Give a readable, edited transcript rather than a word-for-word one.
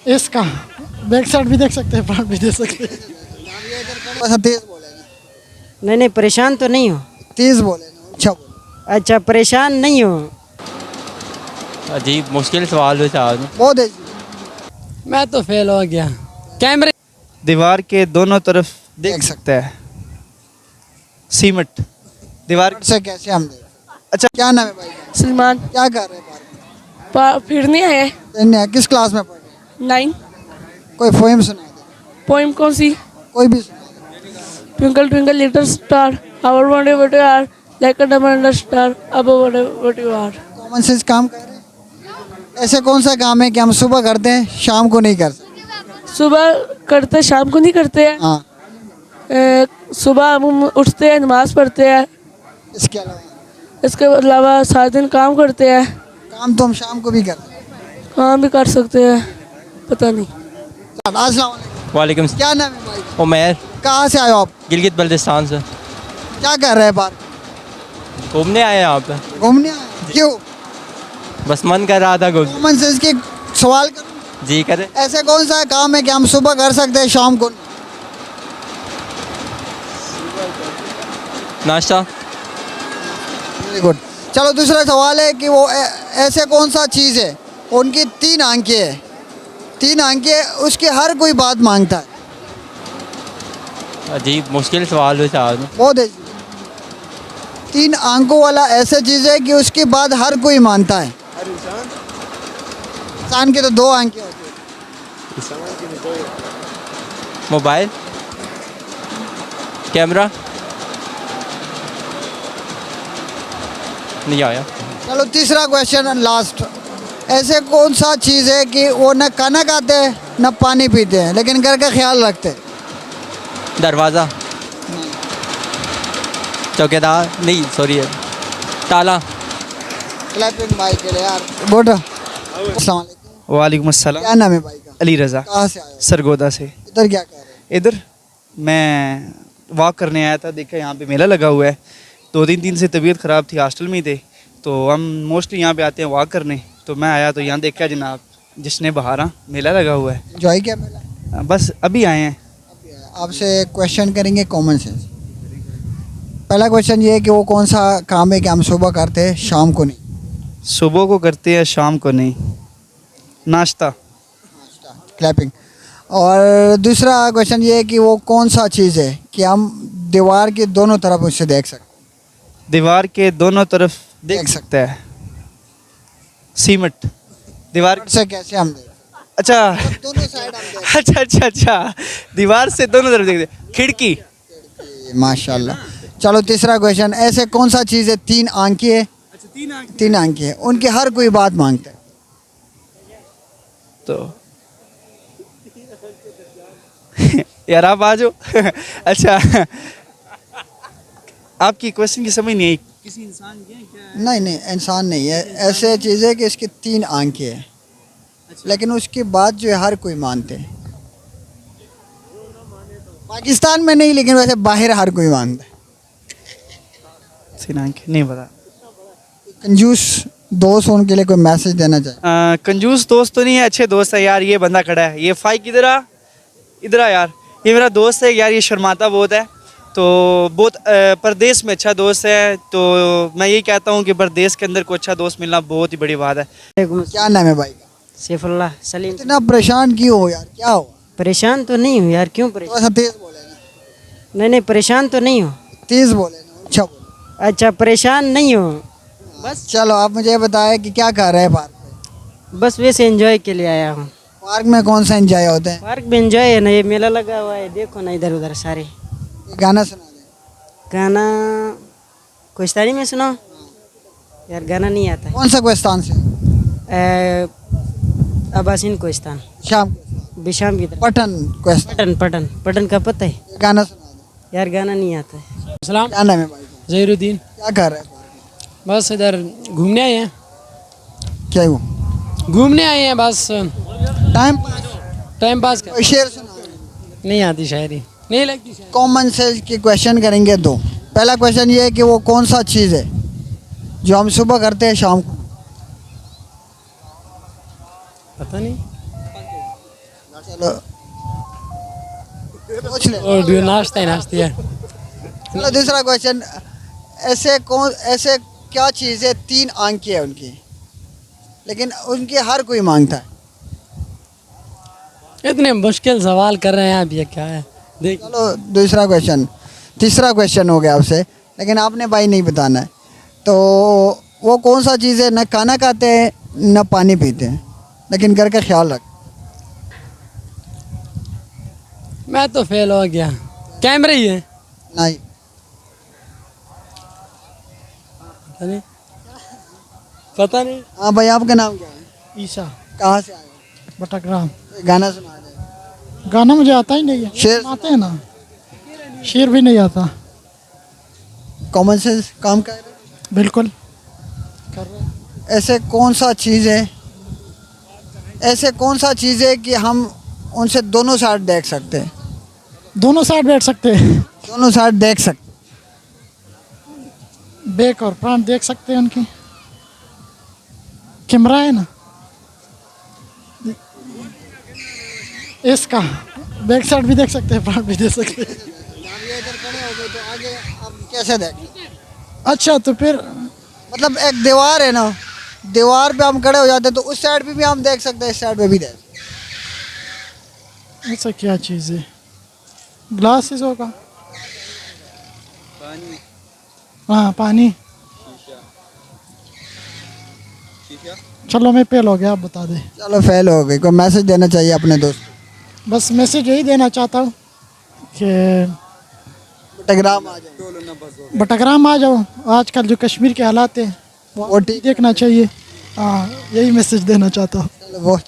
इसका back side भी देख सकते हैं, फ्रंट भी देख सकते हैं। अच्छा तेज बोले ना, नहीं परेशान तो नहीं हो। तेज बोले ना, अच्छा बोले। अच्छा परेशान नहीं हो। अजीब मुश्किल सवाल पूछा आपने। बहुत है। मैं तो फेल हो गया। कैमरे दीवार के दोनों तरफ देख सकता है। सीमेंट दीवार से कैसे हम देख? अच्छा क्या नाम है भाई का? सलमान क्या कर रहे हैं? फिरनी है किस क्लास में पढ़ रहे 9। हैं? कोई पोएम सुना दे, पोइम कौन सी? कोई भी सुना दे। Twinkle twinkle little star how I wonder what you are like a diamond star above what you are. Common sense काम कर रहे हैं। ऐसे कौन सा काम है कि हम सुबह करते हैं शाम को नहीं कर सकते? सुबह करते शाम को नहीं करते हैं। हाँ, सुबह हम उठते हैं, नमाज पढ़ते हैं, इसके अलावा इसके अलावा सारा दिन काम करते हैं। काम तो हम शाम को भी करते हैं। काम भी कर सकते हैं, पता नहीं। अस्सलाम वालेकुम। वालेकुम क्या नाम है भाई? उमैर, कहाँ से आए हो आप? गिलगित बल्तिस्तान से। क्या कर रहे हैं पार्क? घूमने आए यहाँ पे, घूमने आए हैं? क्यों? बस मन कर रहा था कुछ। कॉमन सेंस के सवाल करूं? जी करे। ऐसे कौन सा काम है कि हम सुबह कर सकते हैं शाम को नहीं? नाश्ता। Very good. चलो दूसरा सवाल है कि वो ऐसे कौन सा चीज़ है उनकी 3 आंखें है, 3 आंखें, उसकी हर कोई बात मांगता है। अजीब मुश्किल सवाल पूछा आपने। बहुत है। 3 आंखों वाला ऐसा चीज़ है कि उसकी बात हर कोई मानता है। इंसान की तो 2 आंखें होती है। Mobile, camera. नहीं आया। चलो तीसरा क्वेश्चन लास्ट। ऐसे कौन सा चीज़ है कि वो न खाना खाते हैं न पानी पीते हैं लेकिन घर का ख्याल रखते हैं? दरवाज़ा, चौकीदार, नहीं सॉरी है, ताला। क्लैपिंग भाई के लिए यार। बोटा। अस्सलाम वालेकुम। वालेकुम अस्सलाम। क्या नाम है भाई का? अली रज़ा, कहाँ से आए हो? सरगोदा से। इधर क्या कर रहे हैं? इधर मैं वॉक करने आया था, देखा यहाँ पे मेला लगा हुआ है। 2-3 दिन से तबीयत ख़राब थी, हॉस्टल में ही थे, तो हम मोस्टली यहाँ पे आते हैं वॉक करने। तो मैं आया तो यहाँ देखा जनाब जिसने बहारा मेला लगा हुआ है। एंजॉय किया मेला? बस अभी आए हैं। आपसे क्वेश्चन करेंगे कॉमन सेंस। पहला क्वेश्चन ये है कि वो कौन सा काम है कि हम सुबह करते हैं शाम को नहीं? सुबह को करते हैं शाम को नहीं। नाश्ता। क्लैपिंग। और दूसरा क्वेश्चन ये है कि वो कौन सा चीज़ है कि हम दीवार के दोनों तरफ उससे देख सकते? दीवार के दोनों तरफ देख देख सकता है। सीमेंट दीवार से कैसे हम देख? अच्छा दोनों साइड हम देख। अच्छा अच्छा अच्छा, दीवार से दोनों तरफ देखते। खिड़की। माशाल्लाह। चलो तीसरा क्वेश्चन। ऐसे कौन सा चीज़ है 3 आंखें है? 3 आंखें है, उनकी हर कोई बात मांगता है। तो यार आप आ जाओ। अच्छा, आपकी क्वेश्चन की समझ नहीं आई। किसी इंसान की है क्या? नहीं नहीं, इंसान नहीं है। ऐसे चीज़ है कि इसकी 3 आंखें हैं लेकिन उसकी बात जो है हर कोई मानते हैं। पाकिस्तान में नहीं लेकिन वैसे बाहर हर कोई मानता है। नहीं पता। कंजूस दोस्त उनके लिए कोई मैसेज देना चाहिए? कंजूस दोस्त तो नहीं है, अच्छे दोस्त है यार। ये बंदा खड़ा है, ये फाइक इधर आ, इधर आ यार। ये मेरा दोस्त है यार, ये शर्माता बहुत है, तो बहुत परदेश में अच्छा दोस्त है। तो मैं यही कहता हूँ कि परदेश के अंदर को अच्छा दोस्त मिलना बहुत ही बड़ी बात है। क्या नाम है भाई का? सैफुल्लाह सलीम। इतना परेशान क्यों हो यार, क्या हो? परेशान तो नहीं हूँ यार, क्यों परेशान? थोड़ा सा तेज बोले ना। नहीं परेशान तो नहीं हो। तेज बोले ना, अच्छा बोले। अच्छा परेशान नहीं हो। बस चलो आप मुझे ये बताएं कि क्या कर रहे हैं पार्क में? बस वैसे एंजॉय के लिए आया हूँ। पार्क में कौन सा एंजॉय होते हैं? पार्क में एंजॉय है ना, ये मेला लगा हुआ है, देखो ना इधर उधर सारे। ये गाना सुना दें। गाना कोस्तानी में सुनाओ यार, गाना नहीं आता कौन सा कोस्तान से? है। अबासिन कोस्तान, शाम को बिशाम की तरफ। पटन कोस्तान। पटन पटन पटन का पता है ये गाना सुना दें। यार, गाना नहीं आता है। सलाम, क्या नाम है भाई का? जहीरुद्दीन। क्या कर रहे हैं पार्क में? बस इधर घूमने आए हैं। क्या वो घूमने आए हैं बस, टाइम पास कर। कोई शेर सुना दें। नहीं आती शायरी, नहीं लगती शायरी। कॉमन सेंस के क्वेश्चन करेंगे 2। पहला क्वेश्चन ये है कि वो कौन सा चीज़ है जो हम सुबह करते हैं शाम को? पता नहीं। चलो पूछ ले। और जो नाश्ता ही नाश्ती है चलो दूसरा क्वेश्चन, ऐसे क्या चीज़ है 3 आंखें है उनकी, लेकिन उनकी हर कोई मांगता है। इतने मुश्किल सवाल कर रहे हैं आप, ये क्या है देख। चलो दूसरा क्वेश्चन, तीसरा क्वेश्चन हो गया आपसे, लेकिन आपने भाई नहीं बताना है। तो वो कौन सा चीज़ है, न खाना खाते हैं न पानी पीते हैं, लेकिन घर का ख्याल रख। मैं तो फेल हो गया। कैमरे ही है। नहीं, पता नहीं, पता नहीं। हाँ भाई, आपका नाम क्या है? ईसा कहाँ से आए हो? बटकराम। गाना सुना दे। गाना मुझे आता ही नहीं है। शेर आते हैं ना, शेर भी नहीं आता। कॉमन सेंस काम कर रहे हो? बिल्कुल कर रहे हैं। ऐसे कौन सा चीज़ है, ऐसे कौन सा चीज़ है कि हम उनसे दोनों साइड देख सकते हैं? दोनों साइड बैठ सकते हैं, दोनों साइड देख सकते। बैक और फ्रंट देख सकते हैं उनकी। कैमरा है ना इसका, बैक साइड भी देख सकते हैं, फ्रंट भी देख सकते हैं। ये इधर खड़े हो गए तो आगे आप कैसे देखें? अच्छा तो फिर मतलब एक दीवार है ना, दीवार पे हम खड़े हो जाते हैं तो उस साइड पे भी हम देख सकते हैं, इस साइड पे भी देख सकते हैं। ऐसा क्या चीज़ है? ग्लासेस होगा। हाँ पानी। चलो मैं फेल हो गया, आप बता दे। चलो फेल हो गई, कोई मैसेज देना चाहिए अपने दोस्त को? बस मैसेज यही देना चाहता हूँ कि टेलीग्राम आ जाए, बटग्राम आ जाओ। आजकल जो कश्मीर के हालात हैं वो ठीक देखना चाहिए। हाँ यही मैसेज देना चाहता हूँ। चलो बहुत